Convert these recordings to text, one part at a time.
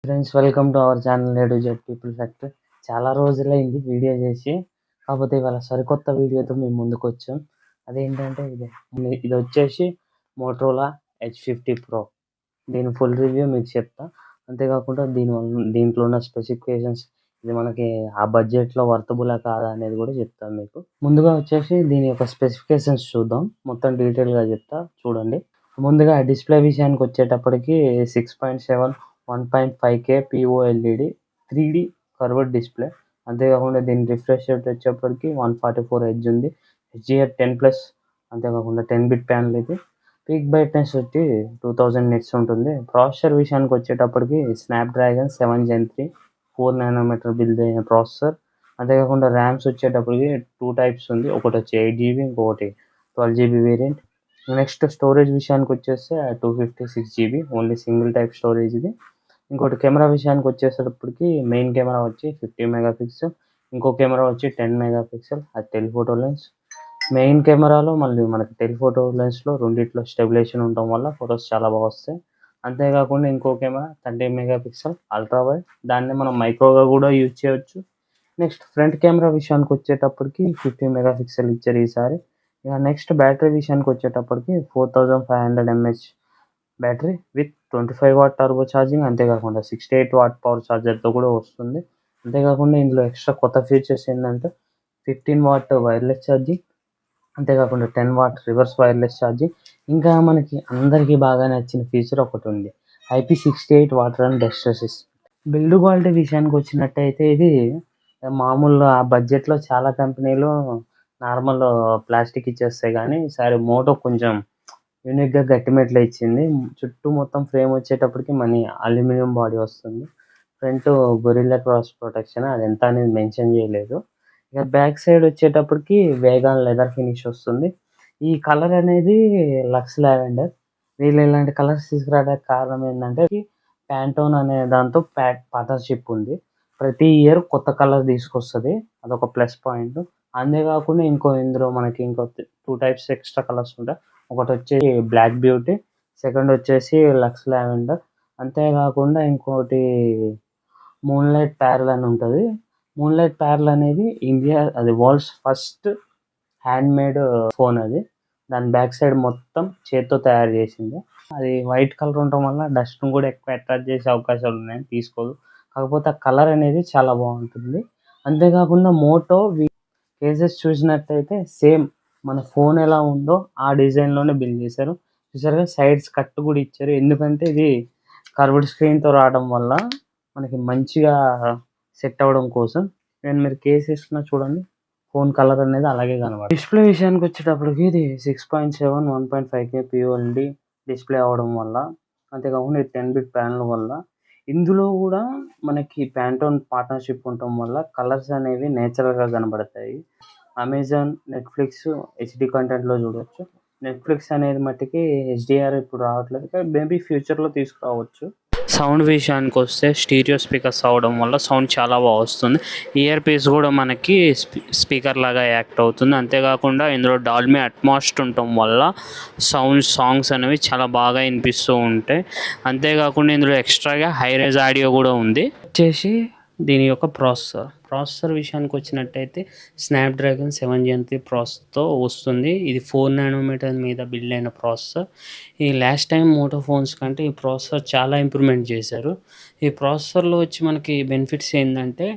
Friends, welcome to our channel A to Z people factory. చాలా రోజులైంది video చేసి. కాకపోతే ఇవాళ సరికొత్త వీడియోతో మేము ముందుకొచ్చాం. అదేంటంటే ఇది వచ్చేసి మోటరోలా H50 Pro. దీని ఫుల్ రివ్యూ మీకు చెప్తా. అంతేకాకుండా దీంట్లో ఉన్న స్పెసిఫికేషన్స్, ఇది మనకి ఆ బడ్జెట్లో వర్తబులా కాదా అనేది కూడా చెప్తాను మీకు. ముందుగా వచ్చేసి దీని యొక్క స్పెసిఫికేషన్స్ చూద్దాం. మొత్తం డీటెయిల్గా చెప్తా, చూడండి. ముందుగా డిస్ప్లే విషయానికి వచ్చేటప్పటికి 6.7 1.5K POLED 3D curved display. అంతేకాకుండా దీని రిఫ్రెష్ రేట్ వచ్చేప్పటికి 144 హెచ్ ఉంది. HDR10+. అంతేకాకుండా 10-bit ప్యానల్ ఇది. పీక్ బ్రైట్నెస్ వచ్చి 2000 నిట్స్ ఉంటుంది. ప్రాసెసర్ విషయానికి వచ్చేటప్పటికి స్నాప్డ్రాగన్ 7 Gen 3 4 nanometer బిల్డ్ అయిన ప్రాసెసర్. అంతేకాకుండా ర్యామ్స్ వచ్చేటప్పటికి 2 టైప్స్ ఉంది. ఒకటి వచ్చి 8GB, ఇంకొకటి 12GB వేరియంట్. నెక్స్ట్ స్టోరేజ్ విషయానికి వచ్చేస్తే 256GB only single type storage ఇది. ఇంకోటి కెమెరా విషయానికి వచ్చేటప్పటికి మెయిన్ కెమెరా వచ్చి 50 మెగాపిక్సెల్, ఇంకో కెమెరా వచ్చి 10 మెగాపిక్సెల్, అది టెలిఫోటో లెన్స్. మెయిన్ కెమెరాలో మళ్ళీ మనకి టెలిఫోటో లెన్స్లో రెండిట్లో స్టెబిలైజేషన్ ఉండటం వల్ల ఫొటోస్ చాలా బాగా వస్తాయి. అంతేకాకుండా ఇంకో కెమెరా 30 మెగాపిక్సెల్ అల్ట్రా వైడ్, దాన్ని మనం మైక్రోగా కూడా యూజ్ చేయొచ్చు. నెక్స్ట్ ఫ్రంట్ కెమెరా విషయానికి వచ్చేటప్పటికి 50 మెగాపిక్సెల్ ఇచ్చారు ఈసారి. ఇక నెక్స్ట్ బ్యాటరీ విషయానికి వచ్చేటప్పటికి 4500 mAh battery with 25W turbo charging. అంతేకాకుండా 68W పవర్ ఛార్జర్తో కూడా వస్తుంది. అంతేకాకుండా ఇందులో ఎక్స్ట్రా కొత్త ఫీచర్స్ ఏంటంటే 15W వైర్లెస్ ఛార్జింగ్, అంతేకాకుండా 10W రివర్స్ వైర్లెస్ ఛార్జింగ్. ఇంకా మనకి అందరికీ బాగా నచ్చిన ఫీచర్ ఒకటి ఉంది, IP68 water and dust resistant. Build quality విషయానికి వచ్చినట్టయితే ఇది మామూలుగా ఆ బడ్జెట్లో చాలా కంపెనీలు నార్మల్ ప్లాస్టిక్ ఇచ్చేస్తాయి, కానీ ఈసారి మోటో కొంచెం యూనిక్గా గట్టి మెట్లు ఇచ్చింది. చుట్టూ మొత్తం ఫ్రేమ్ వచ్చేటప్పటికి మన అల్యూమినియం బాడీ వస్తుంది. ఫ్రంట్ గొరిల్లా క్రాస్ ప్రొటెక్షన్, అది ఎంత అనేది మెన్షన్ చేయలేదు. ఇక బ్యాక్ సైడ్ వచ్చేటప్పటికి వేగాన్ లెదర్ ఫినిష్ వస్తుంది. ఈ కలర్ అనేది లక్స్ లావెండర్. వీళ్ళు ఇలాంటి కలర్స్ తీసుకురావడానికి కారణం ఏంటంటే ప్యాంటోన్ అనే దాంతో పార్ట్నర్షిప్ ఉంది. ప్రతి ఇయర్ కొత్త కలర్ తీసుకొస్తుంది, అదొక ప్లస్ పాయింట్. అంతేకాకుండా ఇందులో మనకి ఇంకో 2 టైప్స్ ఎక్స్ట్రా కలర్స్ ఉంటాయి. ఒకటి వచ్చి బ్లాక్ బ్యూటీ, సెకండ్ వచ్చేసి లక్స్ లావెండర్. అంతేకాకుండా ఇంకోటి మూన్ లైట్ ప్యారల్ అని ఉంటుంది. మూన్ లైట్ ప్యారల్ అనేది అది world's first hand made phone. అది దాని బ్యాక్ సైడ్ మొత్తం చేత్తో తయారు చేసింది. అది వైట్ కలర్ ఉండటం వల్ల డస్ట్ను కూడా ఎక్కువ అట్రాక్ట్ చేసే అవకాశాలు ఉన్నాయి, తీసుకోదు. కాకపోతే ఆ కలర్ అనేది చాలా బాగుంటుంది. అంతేకాకుండా మోటో కేసెస్ చూసినట్టయితే సేమ్ మన ఫోన్ ఎలా ఉందో ఆ డిజైన్లోనే బిల్డ్ చేశారు. చూసారుగా సైడ్స్ కట్ కూడా ఇచ్చారు, ఎందుకంటే ఇది కర్వ్డ్ స్క్రీన్తో రావడం వల్ల మనకి మంచిగా సెట్ అవ్వడం కోసం. నేను మీరు కేస్ వేసుకున్నా చూడండి, ఫోన్ కలర్ అనేది అలాగే కనబడుతుంది. డిస్ప్లే విషయానికి వచ్చేటప్పటికి ఇది 6.7 1.5K POLED డిస్ప్లే అవ్వడం వల్ల, అంతేకాకుండా 10-bit ప్యానల్ వల్ల, ఇందులో కూడా మనకి ప్యాంటోన్ పార్ట్నర్షిప్ ఉండటం వల్ల కలర్స్ అనేవి నేచురల్గా కనబడతాయి. అమెజాన్, నెట్ఫ్లిక్స్ హెచ్డి కంటెంట్లో చూడవచ్చు. నెట్ఫ్లిక్స్ అనేది మట్టికి HDR ఇప్పుడు రావట్లేదు, కానీ మేబీ ఫ్యూచర్లో తీసుకురావచ్చు. సౌండ్ విషయానికి వస్తే స్టీరియో స్పీకర్స్ అవడం వల్ల సౌండ్ చాలా బాగా వస్తుంది. ఇయర్ పీస్ కూడా మనకి స్పీకర్ లాగా యాక్ట్ అవుతుంది. అంతేకాకుండా ఇందులో డాల్బీ అట్మాస్ ఉండటం వల్ల సాంగ్స్ అనేవి చాలా బాగా వినిపిస్తూ ఉంటాయి. అంతేకాకుండా ఇందులో ఎక్స్ట్రాగా హైరేజ్ ఆడియో కూడా ఉంది. వచ్చేసి దీని యొక్క ప్రాసెసర్ విషయానికి వచ్చినట్టయితే స్నాప్డ్రాగన్ 7 Gen 3 ప్రాసెసర్తో వస్తుంది. ఇది 4 nanometer మీద బిల్డ్ అయిన ప్రాసెసర్. ఈ లాస్ట్ టైం మోటో ఫోన్స్ కంటే ఈ ప్రాసెసర్ చాలా ఇంప్రూవ్మెంట్ చేశారు. ఈ ప్రాసెసర్లో వచ్చి మనకి బెనిఫిట్స్ ఏంటంటే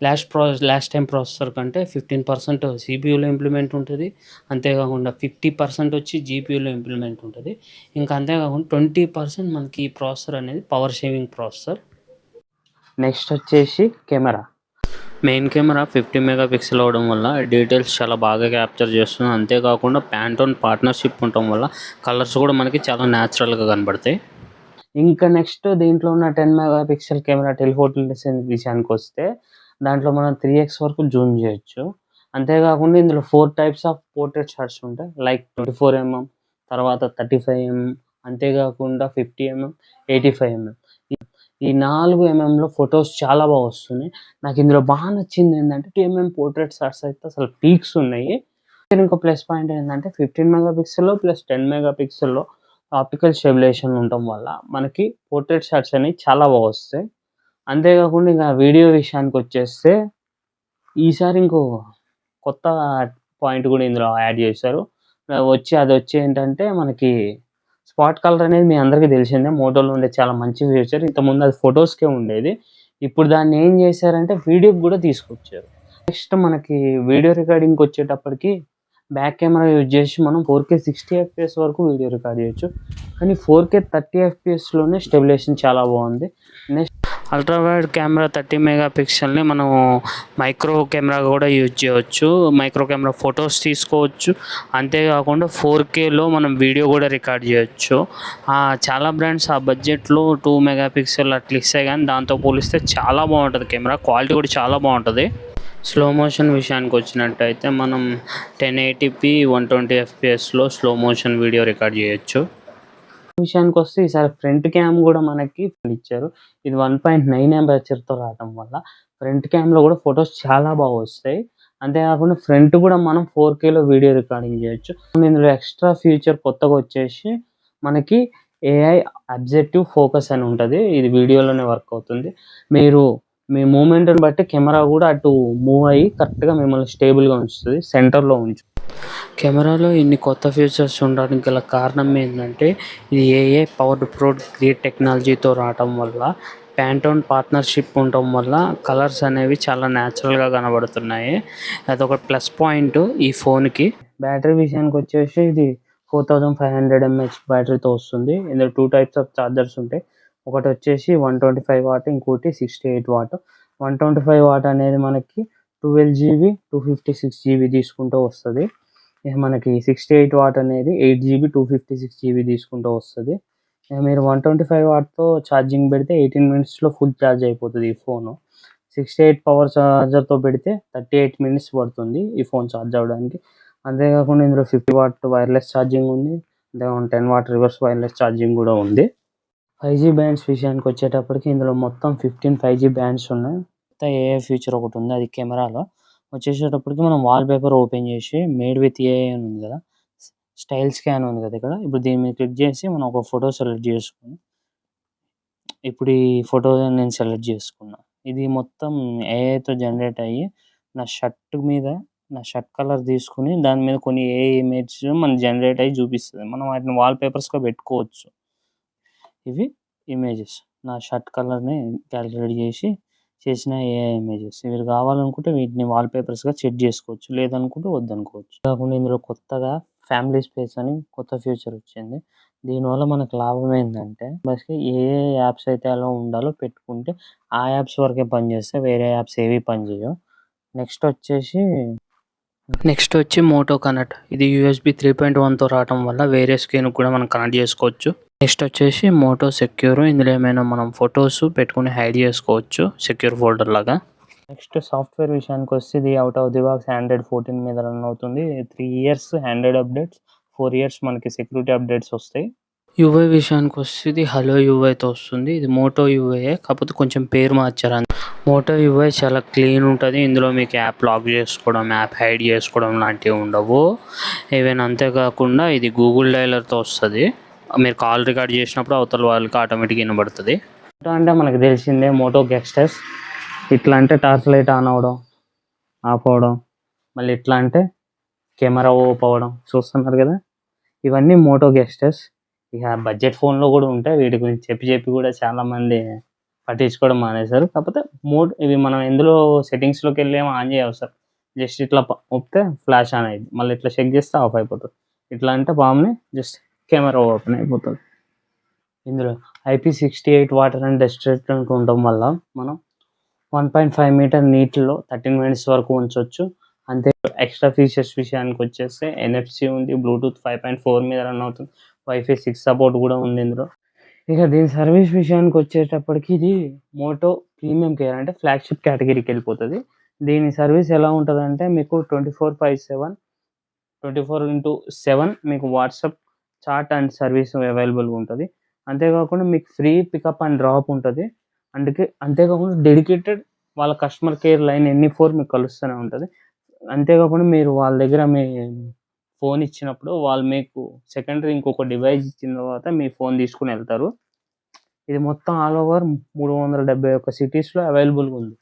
లాస్ట్ టైం ప్రాసెసర్ కంటే 15% CPUలో ఇంప్లిమెంట్ ఉంటుంది. అంతేకాకుండా 50% వచ్చి GPUలో ఇంప్లిమెంట్ ఉంటుంది. ఇంకా అంతేకాకుండా 20% మనకి ఈ ప్రాసెసర్ అనేది పవర్ సేవింగ్ ప్రాసెసర్. నెక్స్ట్ వచ్చేసి కెమెరా. మెయిన్ కెమెరా 50 మెగాపిక్సెల్ అవడం వల్ల డీటెయిల్స్ చాలా బాగా క్యాప్చర్ చేస్తుంది. అంతేకాకుండా ప్యాంటోన్ పార్ట్నర్షిప్ ఉండటం వల్ల కలర్స్ కూడా మనకి చాలా న్యాచురల్గా కనబడతాయి. ఇంకా నెక్స్ట్ దీంట్లో ఉన్న 10 మెగాపిక్సెల్ కెమెరా టెలిఫోటో లెన్స్ విషయానికి వస్తే దాంట్లో మనం 3x వరకు జూమ్ చేయొచ్చు. అంతేకాకుండా ఇందులో 4 టైప్స్ ఆఫ్ పోర్ట్రేట్ షాట్స్ ఉంటాయి, లైక్ 24mm, తర్వాత 35mm, అంతేకాకుండా 50mm, 85mm. ఈ 4mmలో ఫొటోస్ చాలా బాగా వస్తున్నాయి. నాకు ఇందులో బాగా నచ్చింది ఏంటంటే 2mm పోర్ట్రేట్ షాట్స్ అయితే అసలు పీక్స్ ఉన్నాయి. ఇంకో ప్లస్ పాయింట్ ఏంటంటే 15 మెగాపిక్సెల్లో ప్లస్ 10 మెగాపిక్సెల్లో ఆప్టికల్ స్టెబిలైజేషన్ ఉండటం వల్ల మనకి పోర్ట్రేట్ షాట్స్ అనేవి చాలా బాగా వస్తాయి. అంతేకాకుండా ఇంకా వీడియో విషయానికొచ్చేస్తే ఈసారి ఇంకో కొత్త పాయింట్ కూడా ఇందులో యాడ్ చేశారు. అదొచ్చి ఏంటంటే మనకి స్పాట్ కలర్ అనేది మీ అందరికీ తెలిసిందే. మోటోలో ఉండే చాలా మంచి ఫీచర్. ఇంతకుముందు అది ఫోటోస్‌కే ఉండేది. ఇప్పుడు దాన్ని ఏం చేశారంటే వీడియోకి కూడా తీసుకొచ్చారు. నెక్స్ట్ మనకి వీడియో రికార్డింగ్‌కొచ్చేటప్పటికి బ్యాక్ కెమెరా యూజ్ చేసి మనం 4K 60 ఎఫ్‌పిఎస్ వరకు వీడియో రికార్డ్ చేయొచ్చు. కానీ 4K 30 ఎఫ్‌పిఎస్‌లోనే స్టెబిలైజేషన్ చాలా బాగుంది. Next ultra wide camera 30 mega పిక్సెల్‌ని మనం మైక్రో కెమెరాగా కూడా యూజ్ చేయవచ్చు. మైక్రో కెమెరా ఫొటోస్ తీసుకోవచ్చు. అంతేకాకుండా 4Kలో మనం వీడియో కూడా రికార్డ్ చేయొచ్చు. చాలా బ్రాండ్స్ ఆ బడ్జెట్‌లో 2 మెగా పిక్సెల్ అట్లా ఇస్తాయి, కానీ దాంతో పోలిస్తే చాలా బాగుంటుంది కెమెరా. క్వాలిటీ కూడా చాలా బాగుంటుంది. స్లో మోషన్ విషయానికి వచ్చినట్టయితే మనం 1080p 120 ఎఫ్‌పిఎస్‌లో స్లో మోషన్ వీడియో రికార్డ్ చేయొచ్చు. విషయానికి వస్తే ఈసారి ఫ్రంట్ క్యామ్ కూడా మనకి ఇచ్చారు. ఇది 1.9 ఎంపేచర్‌తో రావడం వల్ల ఫ్రంట్ క్యామ్‌లో కూడా ఫొటోస్ చాలా బాగా వస్తాయి. అంతేకాకుండా ఫ్రంట్ కూడా మనం 4Kలో వీడియో రికార్డింగ్ చేయొచ్చు. ఇందులో ఎక్స్ట్రా ఫీచర్ కొత్తగా వచ్చేసి మనకి ఏఐ అబ్జెక్టివ్ ఫోకస్ అని ఉంటుంది. ఇది వీడియోలోనే వర్క్ అవుతుంది. మీరు మీ మూమెంట్ని బట్టి కెమెరా కూడా అటు మూవ్ అయ్యి కరెక్ట్గా మిమ్మల్ని స్టేబుల్గా ఉంచుతుంది, సెంటర్లో ఉంచు. కెమెరాలో ఇన్ని కొత్త ఫీచర్స్ ఉండడానికి గల కారణం ఏంటంటే ఇది ఏఐ పవర్డ్ ప్రో గ్రేట్ టెక్నాలజీతో రావటం వల్ల ప్యాంటోన్ పార్ట్నర్షిప్ ఉండటం వల్ల కలర్స్ అనేవి చాలా న్యాచురల్గా కనబడుతున్నాయి. అదొక ప్లస్ పాయింట్ ఈ ఫోన్కి. బ్యాటరీ విషయానికి వచ్చేసి ఇది 4500 mAh బ్యాటరీతో వస్తుంది. ఇందులో 2 టైప్స్ ఆఫ్ ఛార్జర్స్ ఉంటాయి. ఒకటి వచ్చేసి 125 వాట్, ఇంకోటి 68 వాట్. 125 వాట్ అనేది మనకి 12 GB 256 GB తీసుకుంటూ వస్తుంది. మనకి 68 వాట్ అనేది 8 GB 256 GB తీసుకుంటూ వస్తుంది. మీరు 125 వాట్తో ఛార్జింగ్ పెడితే 18 మినిట్స్లో ఫుల్ ఛార్జ్ అయిపోతుంది ఈ ఫోను. 68 పవర్ ఛార్జర్తో పెడితే 38 మినిట్స్ పడుతుంది ఈ ఫోన్ ఛార్జ్ అవ్వడానికి. అంతేకాకుండా ఇందులో 50 వాట్ వైర్లెస్ ఛార్జింగ్ ఉంది. అంతేకాకుండా 10 వాట్ రివర్స్ వైర్లెస్ ఛార్జింగ్ కూడా ఉంది. 5G బ్యాండ్స్ విషయానికి వచ్చేటప్పటికి ఇందులో మొత్తం 15 5G బ్యాండ్స్ ఉన్నాయి. ఏఐ ఫీచర్ ఒకటి ఉంది, అది కెమెరాలో వచ్చేసేటప్పటికి మనం వాల్పేపర్ ఓపెన్ చేసి మేడ్ విత్ ఏఐ అని ఉంది కదా, స్టైల్ స్కాన్ ఉంది కదా ఇక్కడ, ఇప్పుడు దీని మీద క్లిక్ చేసి మనం ఒక ఫోటో సెలెక్ట్ చేసుకుని, ఇప్పుడు ఈ ఫోటో నేను సెలెక్ట్ చేసుకున్నా. ఇది మొత్తం ఏఐతో జనరేట్ అయ్యి నా షర్ట్ కలర్ తీసుకుని దాని మీద కొన్ని ఏఐ ఇమేజ్ మనకి జనరేట్ అయ్యి చూపిస్తుంది. మనం వాటిని వాల్పేపర్స్గా పెట్టుకోవచ్చు. ఇవి ఇమేజెస్ నా షర్ట్ కలర్ని క్యాలిక్యులేట్ చేసిన ఏఐ ఇమేజెస్. మీరు కావాలనుకుంటే వీటిని వాల్పేపర్స్గా సెట్ చేసుకోవచ్చు, లేదనుకుంటే వద్దనుకోవచ్చు. కాకుండా ఇందులో కొత్తగా ఫ్యామిలీ స్పేస్ అని కొత్త ఫీచర్ వచ్చింది. దీనివల్ల మనకు లాభం ఏంటంటే బస్కి ఏ యాప్స్ అయితే అలా ఉండాలో పెట్టుకుంటే ఆ యాప్స్ వరకే పనిచేస్తాయి, వేరే యాప్స్ ఏవి పనిచేయవు. నెక్స్ట్ వచ్చి మోటో కనెక్ట్. ఇది USB 3.1తో రావడం వల్ల వేరే స్క్రీన్కి కూడా మనం కనెక్ట్ చేసుకోవచ్చు. నెక్స్ట్ వచ్చేసి మోటో సెక్యూర్. ఇందులో ఏమైనా మనం ఫొటోస్ పెట్టుకుని హైడ్ చేసుకోవచ్చు సెక్యూర్ ఫోల్డర్ లాగా. నెక్స్ట్ సాఫ్ట్వేర్ విషయానికి వస్తే ఇది out of the box Android 14 మీద రన్ అవుతుంది. 3 years Android అప్డేట్స్, 4 years మనకి సెక్యూరిటీ అప్డేట్స్ వస్తాయి. UI విషయానికి వస్తే ఇది హలో యూఐతో వస్తుంది. ఇది మోటో యూఐయే, కాకపోతే కొంచెం పేరు మార్చారు. మోటో యూఐ చాలా క్లీన్ ఉంటుంది. ఇందులో మీకు యాప్ లాక్ చేసుకోవడం, యాప్ హైడ్ చేసుకోవడం లాంటివి ఉండవు. ఈవెన్ అంతేకాకుండా ఇది గూగుల్ డైలర్తో వస్తుంది. మీరు కాల్ రికార్డ్ చేసినప్పుడు అవతల వాళ్ళకి ఆటోమేటిక్గా వినబడుతుంది. మోటో అంటే మనకు తెలిసిందే, మోటో గెస్టర్స్. ఇట్లా అంటే టార్చ్ లైట్ ఆన్ అవ్వడం, ఆఫ్ అవ్వడం, మళ్ళీ ఇట్లా అంటే కెమెరా ఓప్ అవ్వడం చూస్తున్నారు కదా, ఇవన్నీ మోటో గెస్టర్స్. ఇక బడ్జెట్ ఫోన్లో కూడా ఉంటాయి. వీటి గురించి చెప్పి కూడా చాలామంది పట్టించుకోవడం మానేశారు. కాకపోతే ఇవి మనం ఎందులో సెట్టింగ్స్లోకి వెళ్ళి ఏమో ఆన్ చేయవసరం, జస్ట్ ఇట్లా ఒప్పితే ఫ్లాష్ ఆన్ అయ్యింది, మళ్ళీ ఇట్లా చెక్ చేస్తే ఆఫ్ అయిపోతుంది. ఇట్లా అంటే పామ్ని జస్ట్ కెమెరా ఓపెన్ అయిపోతుంది. ఇందులో IP68 water and dust resistant ఉండడం వల్ల మనం 1.5 మీటర్ నీటిలో 13 మినిట్స్ వరకు ఉంచవచ్చు. అంతే ఎక్స్ట్రా ఫీచర్స్ విషయానికి వచ్చేస్తే NFC ఉంది, బ్లూటూత్ 5.4 మీద రన్ అవుతుంది, Wi-Fi 6 సపోర్ట్ కూడా ఉంది ఇందులో. ఇక దీని సర్వీస్ విషయానికి వచ్చేటప్పటికి ఇది మోటో ప్రీమియం కేర్ అంటే ఫ్లాగ్షిప్ కేటగిరీకి వెళ్ళిపోతుంది. దీని సర్వీస్ ఎలా ఉంటుందంటే మీకు 24/7 మీకు వాట్సాప్ చాట్ అండ్ సర్వీస్ అవైలబుల్గా ఉంటుంది. అంతేకాకుండా మీకు ఫ్రీ పికప్ అండ్ డ్రాప్ ఉంటుంది. అంతేకాకుండా డెడికేటెడ్ వాళ్ళ కస్టమర్ కేర్ లైన్ NE4 మీకు కలుస్తూనే ఉంటుంది. అంతేకాకుండా మీరు వాళ్ళ దగ్గర మీ ఫోన్ ఇచ్చినప్పుడు వాళ్ళు మీకు సెకండరీ ఇంకొక డివైస్ ఇచ్చిన తర్వాత మీ ఫోన్ తీసుకుని వెళ్తారు. ఇది మొత్తం ఆల్ ఓవర్ 371 సిటీస్లో అవైలబుల్గా ఉంది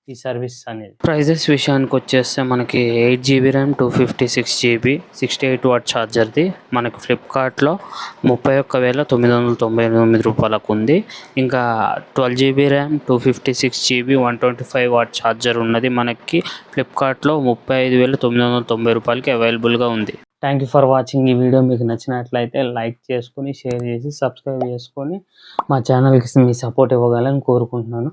ఈ సర్వీస్ అనేది. ప్రైజెస్ విషయానికి వచ్చేస్తే మనకి 8 GB ర్యామ్ 256 GB 68 వాట్ ఛార్జర్ది మనకి ఫ్లిప్కార్ట్లో 31,999 రూపాయలకు ఉంది. ఇంకా 12 GB RAM 256 GB 125 what charger ఉన్నది మనకి ఫ్లిప్కార్ట్లో 35,990 రూపాయలకి అవైలబుల్గా ఉంది. Thank you for watching. ఈ వీడియో మీకు నచ్చినట్లయితే లైక్ చేసుకొని షేర్ చేసి సబ్స్క్రైబ్ చేసుకొని మా ఛానల్కి మీ సపోర్ట్ ఇవ్వగలని కోరుకుంటున్నాను.